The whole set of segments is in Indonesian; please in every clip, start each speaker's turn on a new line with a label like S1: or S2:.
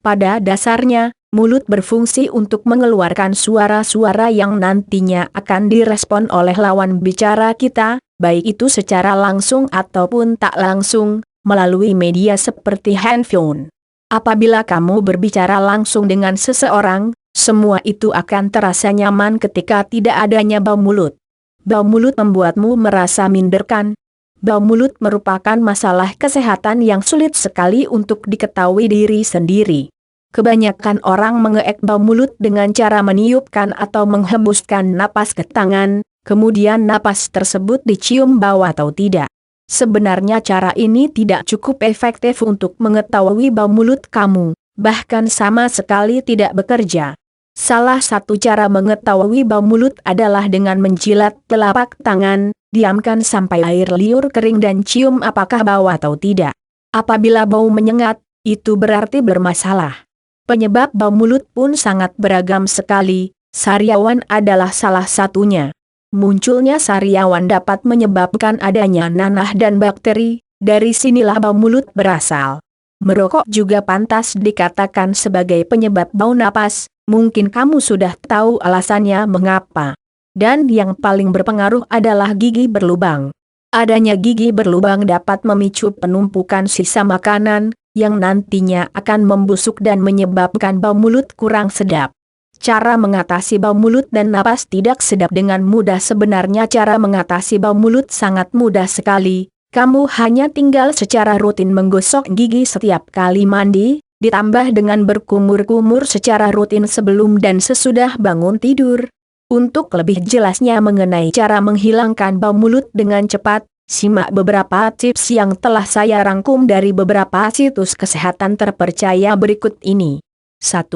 S1: Pada dasarnya, mulut berfungsi untuk mengeluarkan suara-suara yang nantinya akan direspon oleh lawan bicara kita, baik itu secara langsung ataupun tak langsung, melalui media seperti handphone. Apabila kamu berbicara langsung dengan seseorang, semua itu akan terasa nyaman ketika tidak adanya bau mulut. Bau mulut membuatmu merasa minder kan? Bau mulut merupakan masalah kesehatan yang sulit sekali untuk diketahui diri sendiri. Kebanyakan orang mengeek bau mulut dengan cara meniupkan atau menghembuskan napas ke tangan, kemudian napas tersebut dicium bau atau tidak. Sebenarnya cara ini tidak cukup efektif untuk mengetahui bau mulut kamu, bahkan sama sekali tidak bekerja. Salah satu cara mengetahui bau mulut adalah dengan menjilat telapak tangan, diamkan sampai air liur kering dan cium apakah bau atau tidak. Apabila bau menyengat, itu berarti bermasalah. Penyebab bau mulut pun sangat beragam sekali, sariawan adalah salah satunya. Munculnya sariawan dapat menyebabkan adanya nanah dan bakteri, dari sinilah bau mulut berasal. Merokok juga pantas dikatakan sebagai penyebab bau napas, mungkin kamu sudah tahu alasannya mengapa. Dan yang paling berpengaruh adalah gigi berlubang. Adanya gigi berlubang dapat memicu penumpukan sisa makanan, yang nantinya akan membusuk dan menyebabkan bau mulut kurang sedap. Cara mengatasi bau mulut dan napas tidak sedap dengan mudah. Sebenarnya cara mengatasi bau mulut sangat mudah sekali. Kamu hanya tinggal secara rutin menggosok gigi setiap kali mandi, ditambah dengan berkumur-kumur secara rutin sebelum dan sesudah bangun tidur. Untuk lebih jelasnya mengenai cara menghilangkan bau mulut dengan cepat, simak beberapa tips yang telah saya rangkum dari beberapa situs kesehatan terpercaya berikut ini. 1.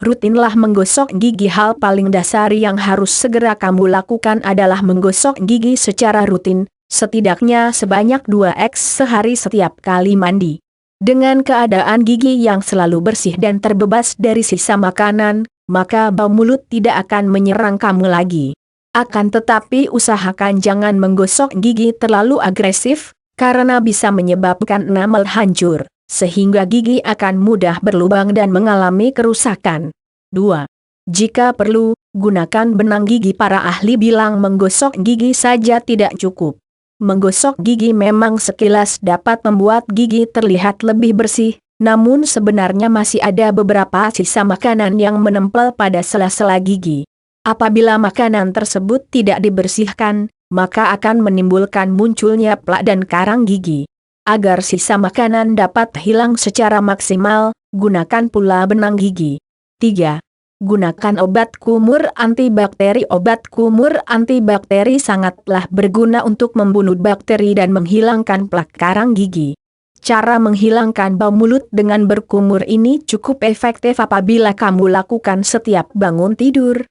S1: Rutinlah menggosok gigi. Hal paling dasar yang harus segera kamu lakukan adalah menggosok gigi secara rutin, setidaknya sebanyak 2x sehari setiap kali mandi. Dengan keadaan gigi yang selalu bersih dan terbebas dari sisa makanan, maka bau mulut tidak akan menyerang kamu lagi. Akan tetapi usahakan jangan menggosok gigi terlalu agresif, karena bisa menyebabkan enamel hancur, sehingga gigi akan mudah berlubang dan mengalami kerusakan. 2. Jika perlu, gunakan benang gigi. Para ahli bilang menggosok gigi saja tidak cukup. Menggosok gigi memang sekilas dapat membuat gigi terlihat lebih bersih, namun sebenarnya masih ada beberapa sisa makanan yang menempel pada sela-sela gigi. Apabila makanan tersebut tidak dibersihkan, maka akan menimbulkan munculnya plak dan karang gigi. Agar sisa makanan dapat hilang secara maksimal, gunakan pula benang gigi. 3. Gunakan obat kumur antibakteri. Obat kumur antibakteri sangatlah berguna untuk membunuh bakteri dan menghilangkan plak karang gigi. Cara menghilangkan bau mulut dengan berkumur ini cukup efektif apabila kamu lakukan setiap bangun tidur.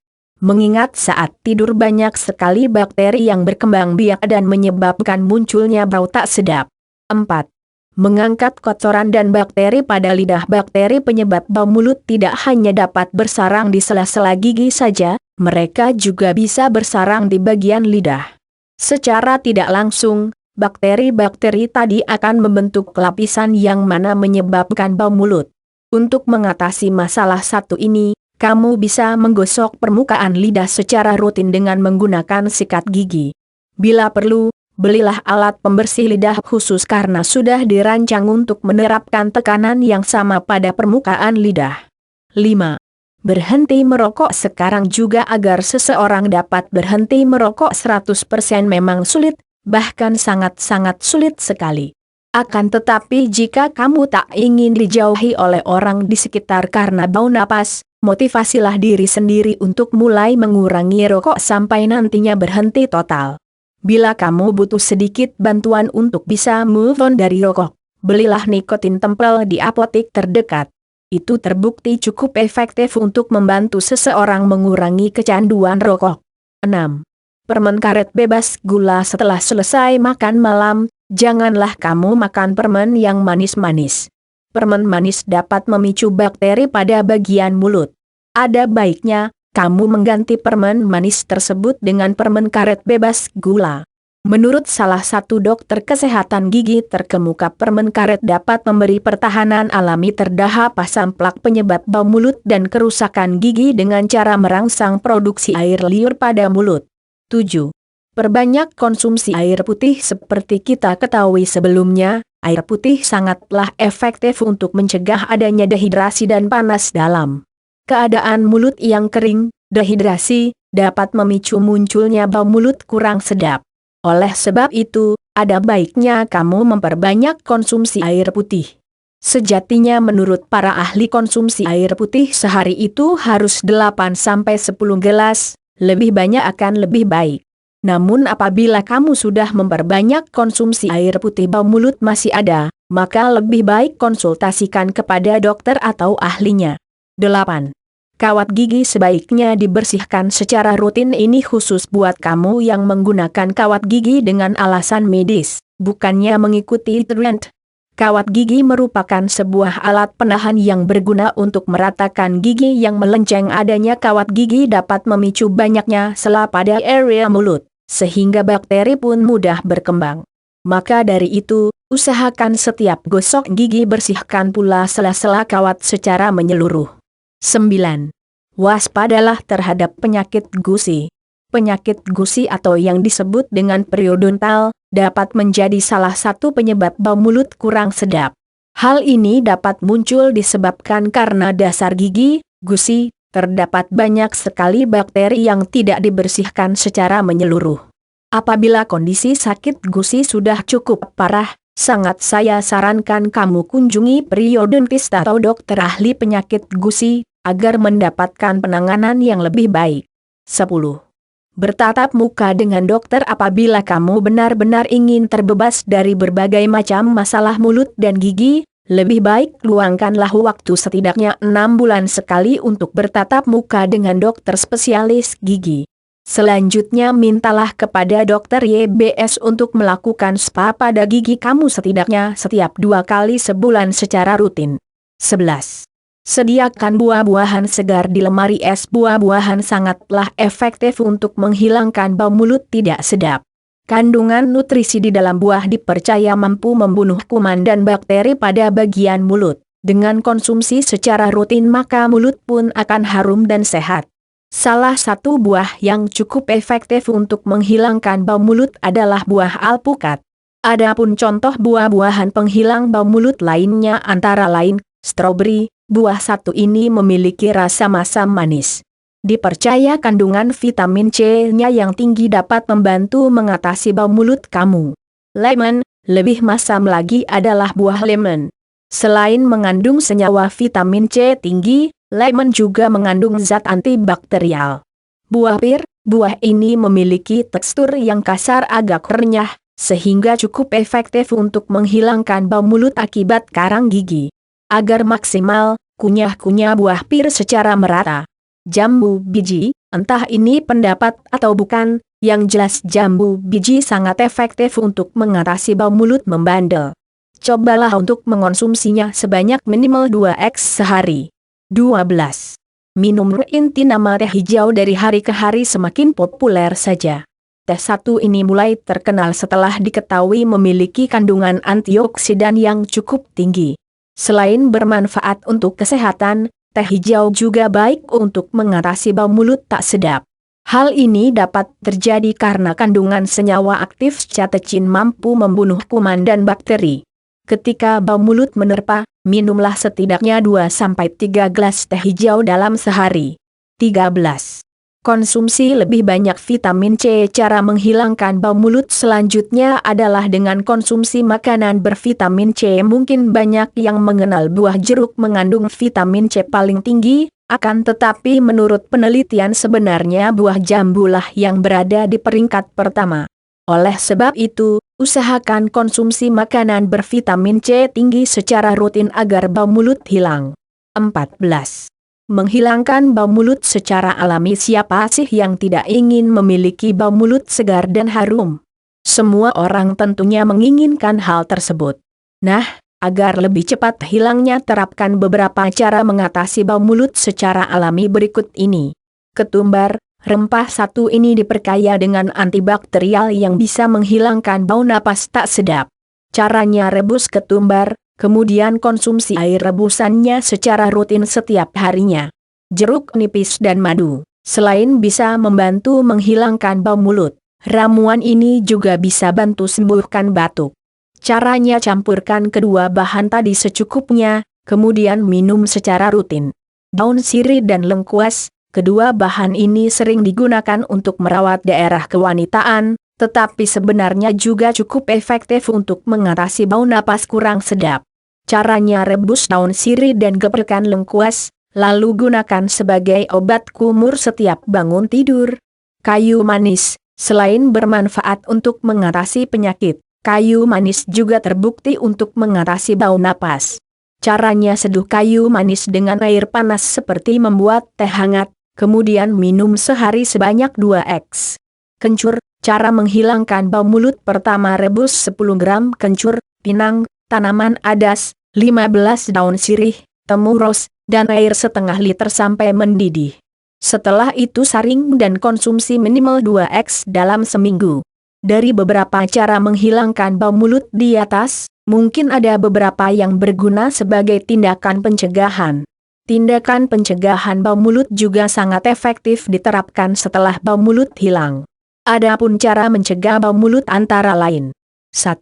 S1: Mengingat saat tidur banyak sekali bakteri yang berkembang biak dan menyebabkan munculnya bau tak sedap. 4. Mengangkat kotoran dan bakteri pada lidah. Bakteri penyebab bau mulut tidak hanya dapat bersarang di sela-sela gigi saja, mereka juga bisa bersarang di bagian lidah. Secara tidak langsung, bakteri-bakteri tadi akan membentuk lapisan yang mana menyebabkan bau mulut. Untuk mengatasi masalah satu ini, kamu bisa menggosok permukaan lidah secara rutin dengan menggunakan sikat gigi. Bila perlu, belilah alat pembersih lidah khusus karena sudah dirancang untuk menerapkan tekanan yang sama pada permukaan lidah. 5. Berhenti merokok sekarang juga. Agar seseorang dapat berhenti merokok 100% memang sulit, bahkan sangat-sangat sulit sekali. Akan tetapi jika kamu tak ingin dijauhi oleh orang di sekitar karena bau napas, motivasilah diri sendiri untuk mulai mengurangi rokok sampai nantinya berhenti total. Bila kamu butuh sedikit bantuan untuk bisa move on dari rokok, belilah nikotin tempel di apotek terdekat. Itu terbukti cukup efektif untuk membantu seseorang mengurangi kecanduan rokok. 6. Permen karet bebas gula. Setelah selesai makan malam, janganlah kamu makan permen yang manis-manis. Permen manis dapat memicu bakteri pada bagian mulut. Ada baiknya kamu mengganti permen manis tersebut dengan permen karet bebas gula. Menurut salah satu dokter kesehatan gigi terkemuka, permen karet dapat memberi pertahanan alami terhadap asam plak penyebab bau mulut dan kerusakan gigi dengan cara merangsang produksi air liur pada mulut. 7. Perbanyak konsumsi air putih. Seperti kita ketahui sebelumnya, air putih sangatlah efektif untuk mencegah adanya dehidrasi dan panas dalam. Keadaan mulut yang kering, dehidrasi, dapat memicu munculnya bau mulut kurang sedap. Oleh sebab itu, ada baiknya kamu memperbanyak konsumsi air putih. Sejatinya menurut para ahli konsumsi air putih sehari itu harus 8-10 gelas, lebih banyak akan lebih baik. Namun apabila kamu sudah memperbanyak konsumsi air putih bau mulut masih ada, maka lebih baik konsultasikan kepada dokter atau ahlinya. 8. Kawat gigi sebaiknya dibersihkan secara rutin. Ini khusus buat kamu yang menggunakan kawat gigi dengan alasan medis, bukannya mengikuti tren. Kawat gigi merupakan sebuah alat penahan yang berguna untuk meratakan gigi yang melenceng. Adanya kawat gigi dapat memicu banyaknya sela pada area mulut, sehingga bakteri pun mudah berkembang. Maka dari itu, usahakan setiap gosok gigi bersihkan pula sela-sela kawat secara menyeluruh. 9. Waspadalah terhadap penyakit gusi. Penyakit gusi atau yang disebut dengan periodontal, dapat menjadi salah satu penyebab bau mulut kurang sedap. Hal ini dapat muncul disebabkan karena dasar gigi, gusi, terdapat banyak sekali bakteri yang tidak dibersihkan secara menyeluruh. Apabila kondisi sakit gusi sudah cukup parah, sangat saya sarankan kamu kunjungi periodontis atau dokter ahli penyakit gusi, agar mendapatkan penanganan yang lebih baik. 10. Bertatap muka dengan dokter. Apabila kamu benar-benar ingin terbebas dari berbagai macam masalah mulut dan gigi, lebih baik luangkanlah waktu setidaknya 6 bulan sekali untuk bertatap muka dengan dokter spesialis gigi. Selanjutnya mintalah kepada dokter YBS untuk melakukan spa pada gigi kamu setidaknya setiap 2 kali sebulan secara rutin. 11. Sediakan buah-buahan segar di lemari es. Buah-buahan sangatlah efektif untuk menghilangkan bau mulut tidak sedap. Kandungan nutrisi di dalam buah dipercaya mampu membunuh kuman dan bakteri pada bagian mulut. Dengan konsumsi secara rutin maka mulut pun akan harum dan sehat. Salah satu buah yang cukup efektif untuk menghilangkan bau mulut adalah buah alpukat. Adapun contoh buah-buahan penghilang bau mulut lainnya antara lain stroberi. Buah satu ini memiliki rasa masam manis. Dipercaya kandungan vitamin C-nya yang tinggi dapat membantu mengatasi bau mulut kamu. Lemon, lebih masam lagi adalah buah lemon. Selain mengandung senyawa vitamin C tinggi, lemon juga mengandung zat antibakterial. Buah pir, buah ini memiliki tekstur yang kasar agak renyah, sehingga cukup efektif untuk menghilangkan bau mulut akibat karang gigi. Agar maksimal, kunyah-kunyah buah pir secara merata. Jambu biji, entah ini pendapat atau bukan, yang jelas jambu biji sangat efektif untuk mengatasi bau mulut membandel. Cobalah untuk mengonsumsinya sebanyak minimal 2x sehari. 12. Minum inti. Nama teh hijau dari hari ke hari semakin populer saja. Teh satu ini mulai terkenal setelah diketahui memiliki kandungan antioksidan yang cukup tinggi. Selain bermanfaat untuk kesehatan, teh hijau juga baik untuk mengatasi bau mulut tak sedap. Hal ini dapat terjadi karena kandungan senyawa aktif catechin mampu membunuh kuman dan bakteri. Ketika bau mulut menerpa, minumlah setidaknya 2-3 gelas teh hijau dalam sehari. 13. Konsumsi lebih banyak vitamin C. Cara menghilangkan bau mulut selanjutnya adalah dengan konsumsi makanan bervitamin C. Mungkin banyak yang mengenal buah jeruk mengandung vitamin C paling tinggi, akan tetapi menurut penelitian sebenarnya buah jambulah yang berada di peringkat pertama. Oleh sebab itu, usahakan konsumsi makanan bervitamin C tinggi secara rutin agar bau mulut hilang. 14. Menghilangkan bau mulut secara alami. Siapa sih yang tidak ingin memiliki bau mulut segar dan harum? Semua orang tentunya menginginkan hal tersebut. Nah, agar lebih cepat hilangnya terapkan beberapa cara mengatasi bau mulut secara alami berikut ini. Ketumbar, Rempah satu ini diperkaya dengan antibakterial yang bisa menghilangkan bau napas tak sedap. Caranya rebus ketumbar, kemudian konsumsi air rebusannya secara rutin setiap harinya. Jeruk nipis dan madu, selain bisa membantu menghilangkan bau mulut, ramuan ini juga bisa bantu sembuhkan batuk. Caranya campurkan kedua bahan tadi secukupnya, kemudian minum secara rutin. Daun sirih dan lengkuas, kedua bahan ini sering digunakan untuk merawat daerah kewanitaan, tetapi sebenarnya juga cukup efektif untuk mengatasi bau napas kurang sedap. Caranya rebus daun sirih dan geprkan lengkuas, lalu gunakan sebagai obat kumur setiap bangun tidur. Kayu manis, selain bermanfaat untuk mengatasi penyakit, kayu manis juga terbukti untuk mengatasi bau napas. Caranya seduh kayu manis dengan air panas seperti membuat teh hangat, kemudian minum sehari sebanyak 2 eks. Kencur, cara menghilangkan bau mulut pertama rebus 10 gram kencur, pinang, tanaman adas, 15 daun sirih, temu ros, dan air setengah liter sampai mendidih. Setelah itu saring dan konsumsi minimal 2 eks dalam seminggu. Dari beberapa cara menghilangkan bau mulut di atas, mungkin ada beberapa yang berguna sebagai tindakan pencegahan. Tindakan pencegahan bau mulut juga sangat efektif diterapkan setelah bau mulut hilang. Adapun cara mencegah bau mulut antara lain. 1.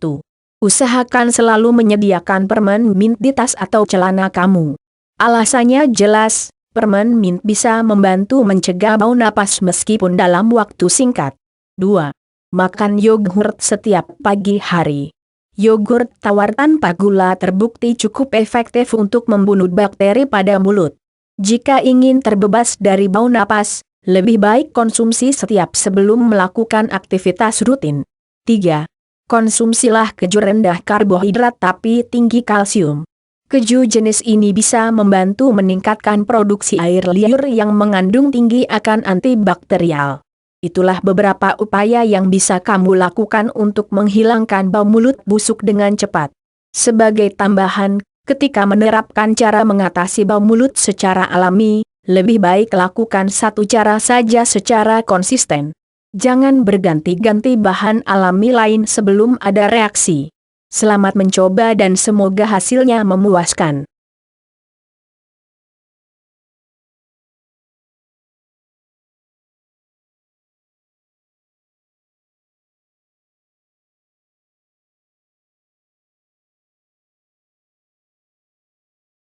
S1: Usahakan selalu menyediakan permen mint di tas atau celana kamu. Alasannya jelas, permen mint bisa membantu mencegah bau napas meskipun dalam waktu singkat. 2. Makan yogurt setiap pagi hari. Yogurt tawar tanpa gula terbukti cukup efektif untuk membunuh bakteri pada mulut. Jika ingin terbebas dari bau napas, lebih baik konsumsi setiap sebelum melakukan aktivitas rutin. 3. Konsumsilah keju rendah karbohidrat tapi tinggi kalsium. Keju jenis ini bisa membantu meningkatkan produksi air liur yang mengandung tinggi akan antibakterial. Itulah beberapa upaya yang bisa kamu lakukan untuk menghilangkan bau mulut busuk dengan cepat. Sebagai tambahan, ketika menerapkan cara mengatasi bau mulut secara alami, lebih baik lakukan satu cara saja secara konsisten. Jangan berganti-ganti bahan alami lain sebelum ada reaksi. Selamat mencoba dan semoga hasilnya memuaskan.